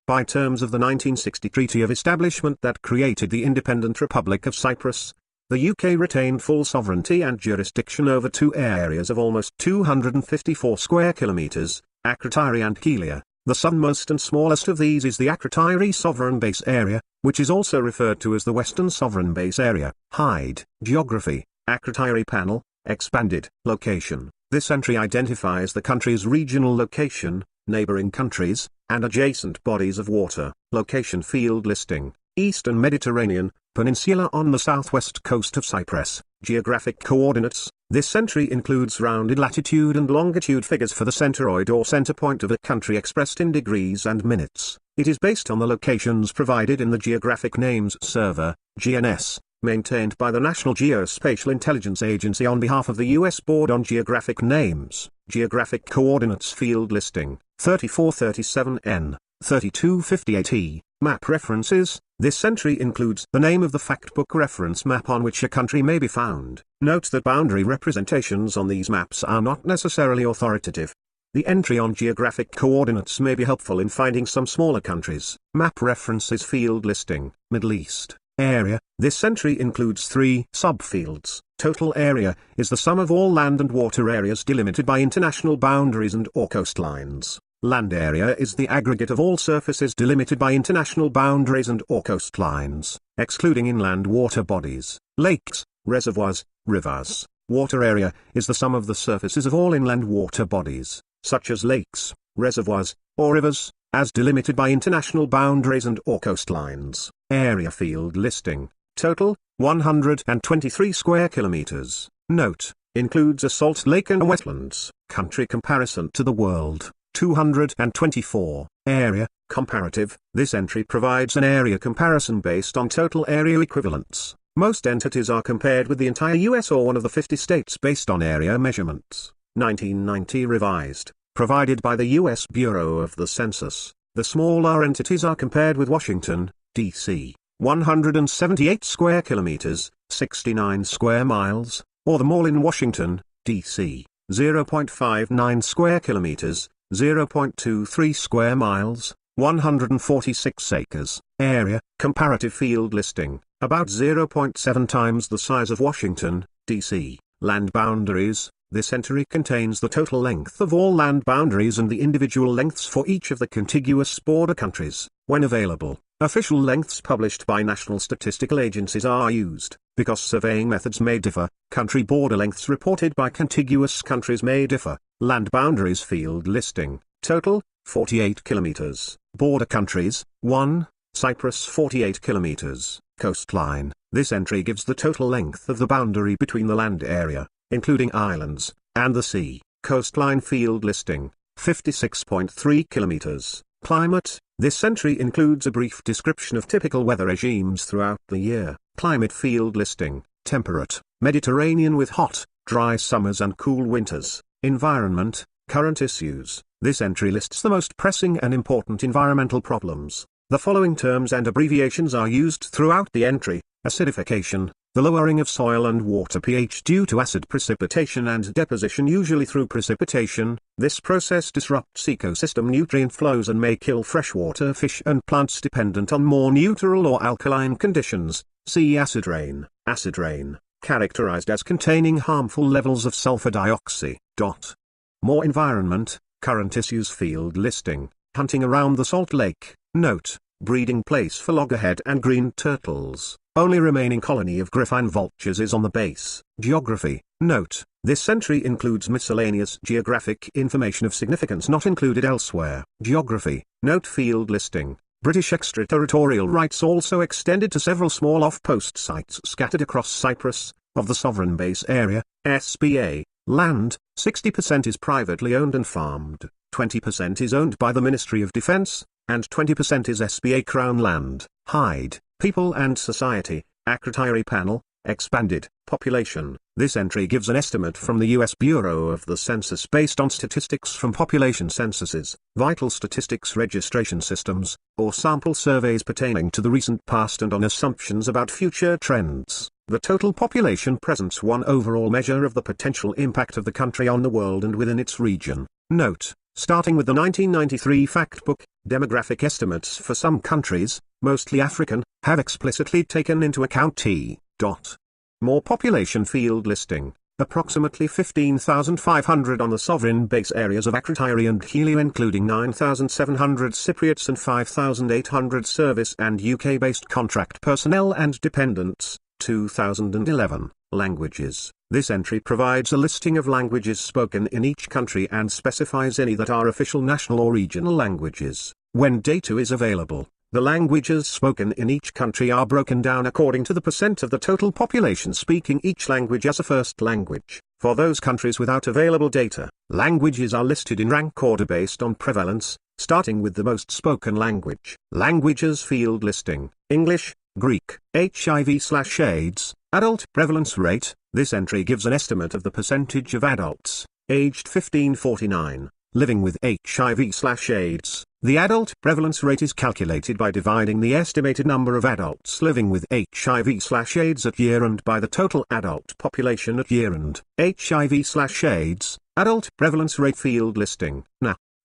By terms of the 1960 Treaty of Establishment that created the independent Republic of Cyprus, the UK retained full sovereignty and jurisdiction over two areas of almost 254 square kilometres, Akrotiri and Kelia. The southernmost and smallest of these is the Akrotiri Sovereign Base Area, which is also referred to as the Western Sovereign Base Area. Hide. Geography. Akrotiri Panel, expanded. Location. This entry identifies the country's regional location, neighboring countries, and adjacent bodies of water. Location field listing. Eastern Mediterranean, peninsula on the southwest coast of Cyprus. Geographic coordinates. This entry includes rounded latitude and longitude figures for the centroid or center point of a country expressed in degrees and minutes. It is based on the locations provided in the Geographic Names Server, GNS, maintained by the National Geospatial Intelligence Agency on behalf of the U.S. Board on Geographic Names. Geographic coordinates field listing. 3437N, 3258E. Map references. This entry includes the name of the factbook reference map on which a country may be found. Note that boundary representations on these maps are not necessarily authoritative. The entry on geographic coordinates may be helpful in finding some smaller countries. Map references field listing. Middle East. Area. This entry includes three subfields. Total area is the sum of all land and water areas delimited by international boundaries and/or coastlines. Land area is the aggregate of all surfaces delimited by international boundaries and/or coastlines, excluding inland water bodies, lakes, reservoirs, rivers. Water area is the sum of the surfaces of all inland water bodies, such as lakes, reservoirs, or rivers, as delimited by international boundaries and/or coastlines. Area field listing. Total, 123 square kilometers. Note, includes a salt lake and wetlands. Country comparison to the world. 224. Area, comparative. This entry provides an area comparison based on total area equivalents. Most entities are compared with the entire US or one of the 50 states based on area measurements. 1990 revised. Provided by the US Bureau of the Census. The smaller entities are compared with Washington, D.C., 178 square kilometers, 69 square miles, or the mall in Washington, D.C., 0.59 square kilometers, 0.23 square miles, 146 acres. Area, comparative field listing, about 0.7 times the size of Washington, D.C. Land boundaries. This entry contains the total length of all land boundaries and the individual lengths for each of the contiguous border countries. When available, official lengths published by national statistical agencies are used. Because surveying methods may differ, country border lengths reported by contiguous countries may differ. Land boundaries field listing. Total, 48 kilometers. Border countries. 1. Cyprus 48 kilometers. Coastline. This entry gives the total length of the boundary between the land area, including islands, and the sea. Coastline field listing. 56.3 kilometers. Climate. This entry includes a brief description of typical weather regimes throughout the year. Climate field listing. Temperate. Mediterranean with hot, dry summers and cool winters. Environment. Current issues. This entry lists the most pressing and important environmental problems. The following terms and abbreviations are used throughout the entry. Acidification, the lowering of soil and water pH due to acid precipitation and deposition, usually through precipitation. This process disrupts ecosystem nutrient flows and may kill freshwater fish and plants dependent on more neutral or alkaline conditions. See acid rain. Acid rain, characterized as containing harmful levels of sulfur dioxide. More environment, current issues field listing. Hunting around the Salt Lake. Note, breeding place for loggerhead and green turtles. Only remaining colony of griffine vultures is on the base. Geography. Note, this entry includes miscellaneous geographic information of significance not included elsewhere. Geography. Note field listing. British extraterritorial rights also extended to several small off-post sites scattered across Cyprus, of the Sovereign Base Area, SBA. Land, 60% is privately owned and farmed, 20% is owned by the Ministry of Defense, and 20% is SBA Crown land. Hide. People and Society. Akrotiri Panel, expanded. Population. This entry gives an estimate from the U.S. Bureau of the Census based on statistics from population censuses, vital statistics registration systems, or sample surveys pertaining to the recent past and on assumptions about future trends. The total population presents one overall measure of the potential impact of the country on the world and within its region. Note, Starting with the 1993 Factbook, demographic estimates for some countries, mostly African, have explicitly taken into account T. More population field listing. Approximately 15,500 on the sovereign base areas of Akrotiri and Helia, including 9,700 Cypriots and 5,800 service and UK-based contract personnel and dependents. 2011. Languages. This entry provides a listing of languages spoken in each country and specifies any that are official national or regional languages. When data is available, the languages spoken in each country are broken down according to the percent of the total population speaking each language as a first language. For those countries without available data, languages are listed in rank order based on prevalence, starting with the most spoken language. Languages field listing. English, Greek, HIV/AIDS, adult prevalence rate. This entry gives an estimate of the percentage of adults, aged 15-49, living with HIV/AIDS. The adult prevalence rate is calculated by dividing the estimated number of adults living with HIV/AIDS at year-end by the total adult population at year-end. HIV/AIDS, adult prevalence rate field listing.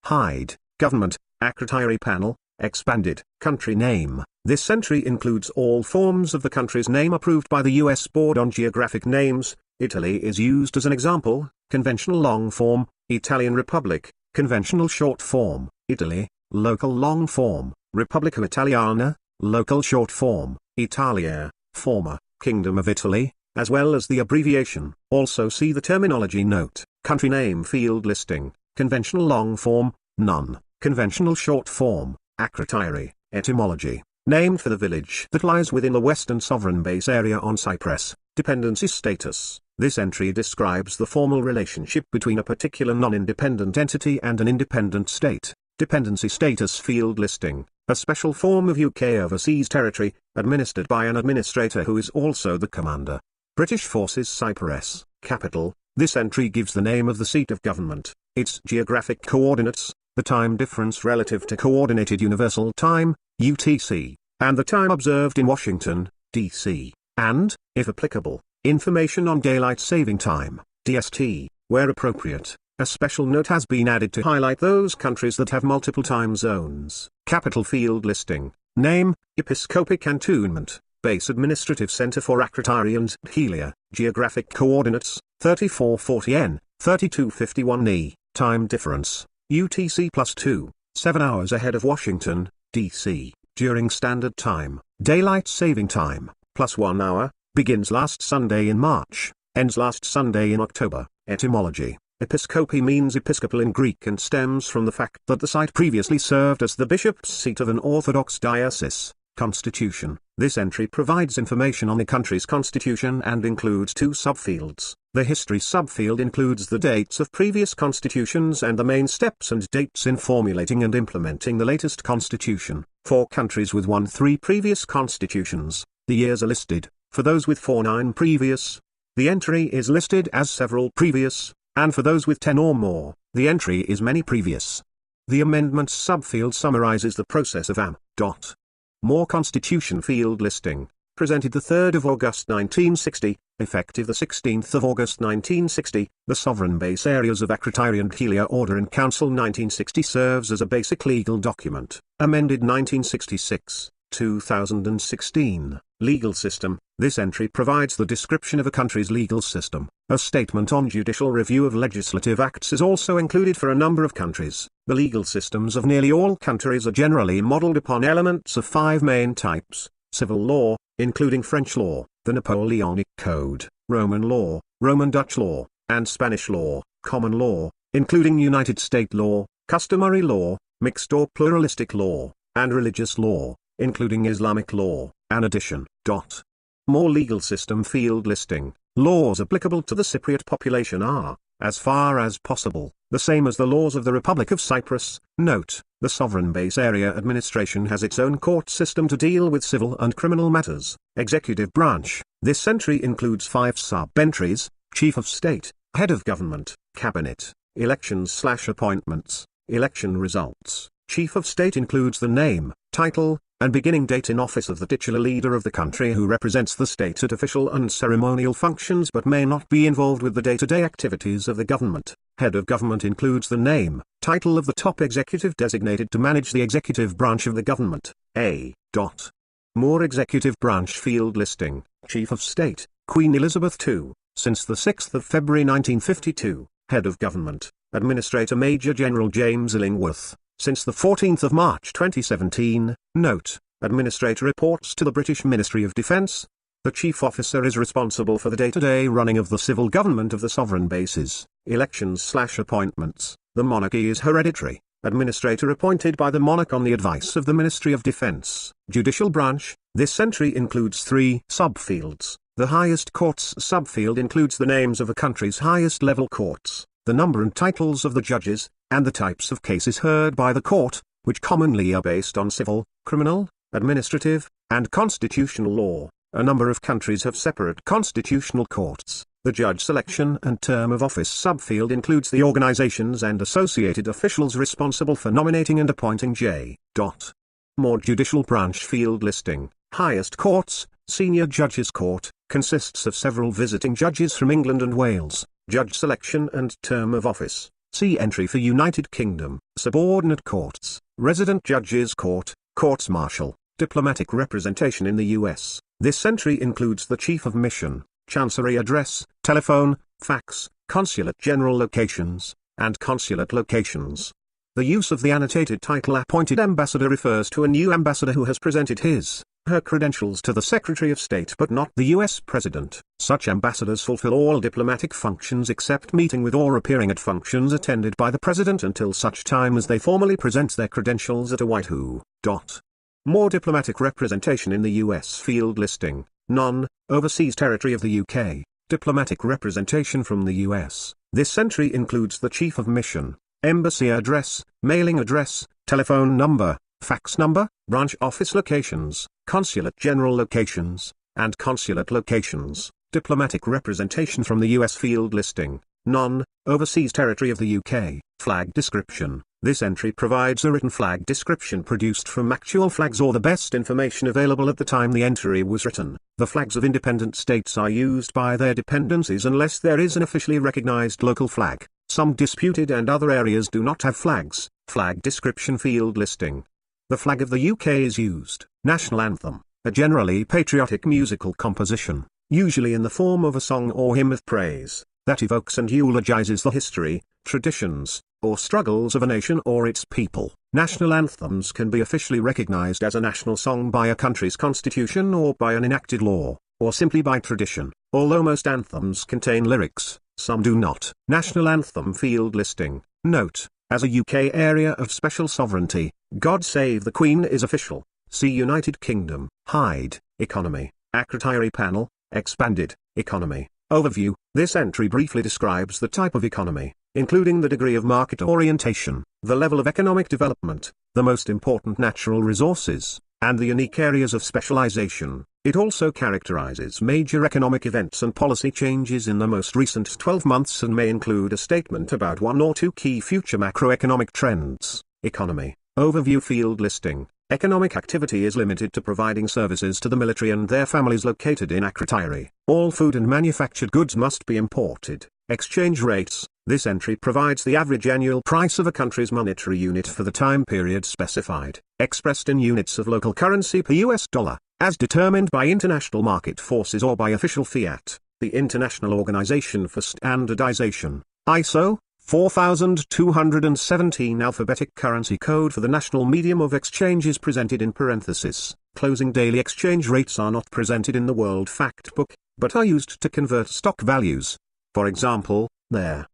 Hide, government, Akrotiri panel, expanded, country name. This entry includes all forms of the country's name approved by the U.S. Board on Geographic Names. Italy is used as an example. Conventional long form, Italian Republic, conventional short form, Italy, local long form, Repubblica Italiana, local short form, Italia, former, Kingdom of Italy, as well as the abbreviation. Also see the terminology note. Country name field listing, conventional long form, none, conventional short form, Akrotiri. Etymology. Named for the village that lies within the western sovereign base area on Cyprus. Dependency status. This entry describes the formal relationship between a particular non-independent entity and an independent state. Dependency status field listing. A special form of UK overseas territory, administered by an administrator who is also the commander. British Forces Cyprus. Capital. This entry gives the name of the seat of government, its geographic coordinates, the time difference relative to Coordinated Universal Time, UTC, and the time observed in Washington, D.C., and, if applicable, information on Daylight Saving Time, DST, where appropriate. A special note has been added to highlight those countries that have multiple time zones. Capital field listing. Name, Episcopi Cantonment, Base Administrative Center for Akrotiri and Helia. Geographic coordinates, 3440N, 3251E. Time difference, UTC +2, 7 hours ahead of Washington, D.C., during Standard Time. Daylight Saving Time, +1 hour, begins last Sunday in March, ends last Sunday in October. Etymology. Episcopi means episcopal in Greek and stems from the fact that the site previously served as the bishop's seat of an Orthodox diocese. Constitution. This entry provides information on the country's constitution and includes 2 subfields. The history subfield includes the dates of previous constitutions and the main steps and dates in formulating and implementing the latest constitution. For countries with 1-3 previous constitutions, the years are listed. For those with 4-9 previous, the entry is listed as several previous, and for those with 10 or more, the entry is many previous. The amendments subfield summarizes the process of AM. More Constitution field listing, presented 3 August 1960, effective 16 August 1960, the sovereign base areas of Akrotiri and Helia Order in Council 1960 serves as a basic legal document, amended 1966, 2016. Legal system. This entry provides the description of a country's legal system. A statement on judicial review of legislative acts is also included for a number of countries. The legal systems of nearly all countries are generally modeled upon elements of 5 main types: civil law, including French law, the Napoleonic Code, Roman law, Roman Dutch law, and Spanish law, common law, including United States law, customary law, mixed or pluralistic law, and religious law, including Islamic law. An addition. More legal system field listing. Laws applicable to the Cypriot population are, as far as possible, the same as the laws of the Republic of Cyprus. Note, the sovereign base area administration has its own court system to deal with civil and criminal matters. Executive branch. This entry includes 5 sub-entries: Chief of State, Head of Government, Cabinet, Elections/Appointments, Election Results. Chief of State includes the name, title, and beginning date in office of the titular leader of the country who represents the state at official and ceremonial functions but may not be involved with the day-to-day activities of the government. Head of government includes the name, title of the top executive designated to manage the executive branch of the government. A. More executive branch field listing. Chief of State, Queen Elizabeth II, since the 6th of February 1952. Head of Government, Administrator Major General James Illingworth, since the 14th of March 2017. Note, Administrator reports to the British Ministry of Defence. The Chief Officer is responsible for the day-to-day running of the civil government of the sovereign bases, elections/appointments. The monarchy is hereditary. Administrator appointed by the monarch on the advice of the Ministry of Defence. Judicial branch. This entry includes 3 subfields. The highest courts subfield includes the names of a country's highest level courts, the number and titles of the judges, and the types of cases heard by the court, which commonly are based on civil, criminal, administrative, and constitutional law. A number of countries have separate constitutional courts. The judge selection and term of office subfield includes the organizations and associated officials responsible for nominating and appointing J. More judicial branch field listing. Highest courts. Senior Judges Court, consists of several visiting judges from England and Wales. Judge selection and term of office. See entry for United Kingdom. Subordinate courts. Resident Judges Court, Courts Martial. Diplomatic representation in the U.S. This entry includes the Chief of Mission, Chancery address, telephone, fax, consulate general locations, and consulate locations. The use of the annotated title appointed ambassador refers to a new ambassador who has presented her credentials to the Secretary of State but not the U.S. President. Such ambassadors fulfill all diplomatic functions except meeting with or appearing at functions attended by the President until such time as they formally present their credentials at a White House. More diplomatic representation in the U.S. field listing. None. Overseas territory of the UK. Diplomatic representation from the U.S. This entry includes the Chief of Mission, embassy address, mailing address, telephone number, fax number, branch office locations, consulate general locations, and consulate locations. Diplomatic representation from the U.S. field listing. None. Overseas territory of the UK. Flag description. This entry provides a written flag description produced from actual flags or the best information available at the time the entry was written. The flags of independent states are used by their dependencies unless there is an officially recognized local flag. Some disputed and other areas do not have flags. Flag description field listing. The flag of the UK is used. National anthem, a generally patriotic musical composition, usually in the form of a song or hymn of praise, that evokes and eulogizes the history, traditions, or struggles of a nation or its people. National anthems can be officially recognized as a national song by a country's constitution or by an enacted law, or simply by tradition. Although most anthems contain lyrics, some do not. National anthem field listing. Note, as a UK area of special sovereignty, God Save the Queen is official. See United Kingdom. Hide, economy. Akrotiri panel, expanded, economy. Overview. This entry briefly describes the type of economy, including the degree of market orientation, the level of economic development, the most important natural resources, and the unique areas of specialization. It also characterizes major economic events and policy changes in the most recent 12 months and may include a statement about one or two key future macroeconomic trends. Economy. Overview field listing. Economic activity is limited to providing services to the military and their families located in Akrotiri. All food and manufactured goods must be imported. Exchange rates. This entry provides the average annual price of a country's monetary unit for the time period specified, expressed in units of local currency per US dollar, as determined by international market forces or by official fiat. The International Organization for Standardization, ISO, 4217 alphabetic currency code for the national medium of exchange is presented in parenthesis. Closing daily exchange rates are not presented in the World Factbook, but are used to convert stock values. For example, there.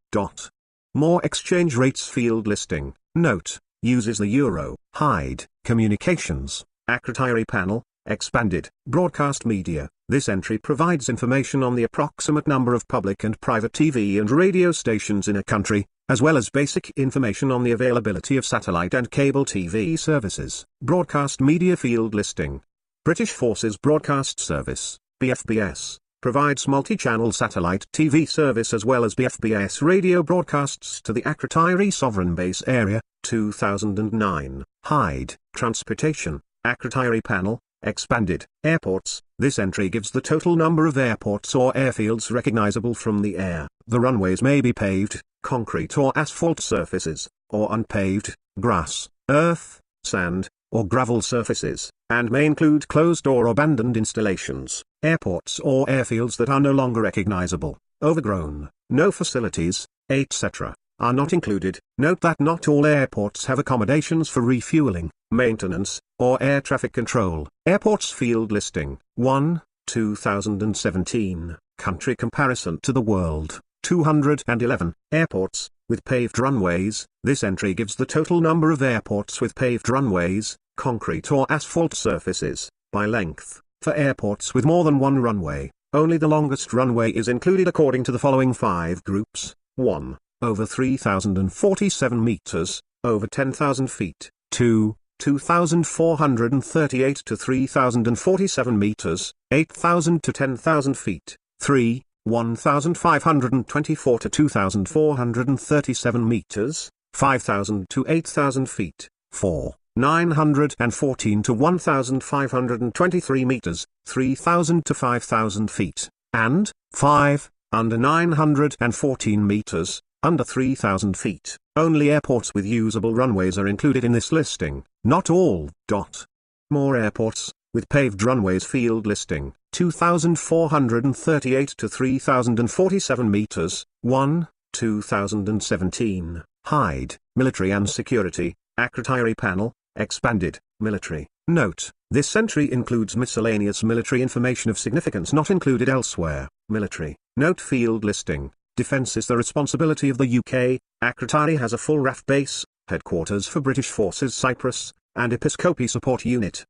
More exchange rates field listing. Note, uses the euro. Hide, communications. Akrotiri panel, expanded. Broadcast media. This entry provides information on the approximate number of public and private TV and radio stations in a country, as well as basic information on the availability of satellite and cable TV services. Broadcast media field listing. British Forces Broadcast Service, BFBS, provides multi-channel satellite TV service as well as BFBS radio broadcasts to the Akrotiri Sovereign Base Area, 2009. Hide, transportation. Akrotiri panel, expanded. Airports. This entry gives the total number of airports or airfields recognizable from the air. The runways may be paved, concrete or asphalt surfaces, or unpaved, grass, earth, sand, or gravel surfaces, and may include closed or abandoned installations. Airports or airfields that are no longer recognizable, overgrown, no facilities, etc., are not included. Note that not all airports have accommodations for refueling, maintenance, or air traffic control. Airports field listing. 1, 2017, country comparison to the world. 211. Airports, with paved runways. This entry gives the total number of airports with paved runways, concrete or asphalt surfaces, by length. For airports with more than one runway, only the longest runway is included according to the following 5 groups. 1. Over 3,047 meters, over 10,000 feet. 2. 2,438 to 3,047 meters, 8,000 to 10,000 feet. 3. 1,524 to 2,437 meters, 5,000 to 8,000 feet. 4. 914 to 1,523 meters, 3,000 to 5,000 feet. And 5. Under 914 meters, under 3,000 feet. Only airports with usable runways are included in this listing, not all. More airports, with paved runways field listing. 2,438 to 3,047 meters. 1. 2017. Hide, military and security. Akrotiri panel, expanded, military. Note, this entry includes miscellaneous military information of significance not included elsewhere. Military. Note field listing. Defence is the responsibility of the UK. Akrotiri has a full RAF base, headquarters for British Forces Cyprus, and Episcopi Support Unit.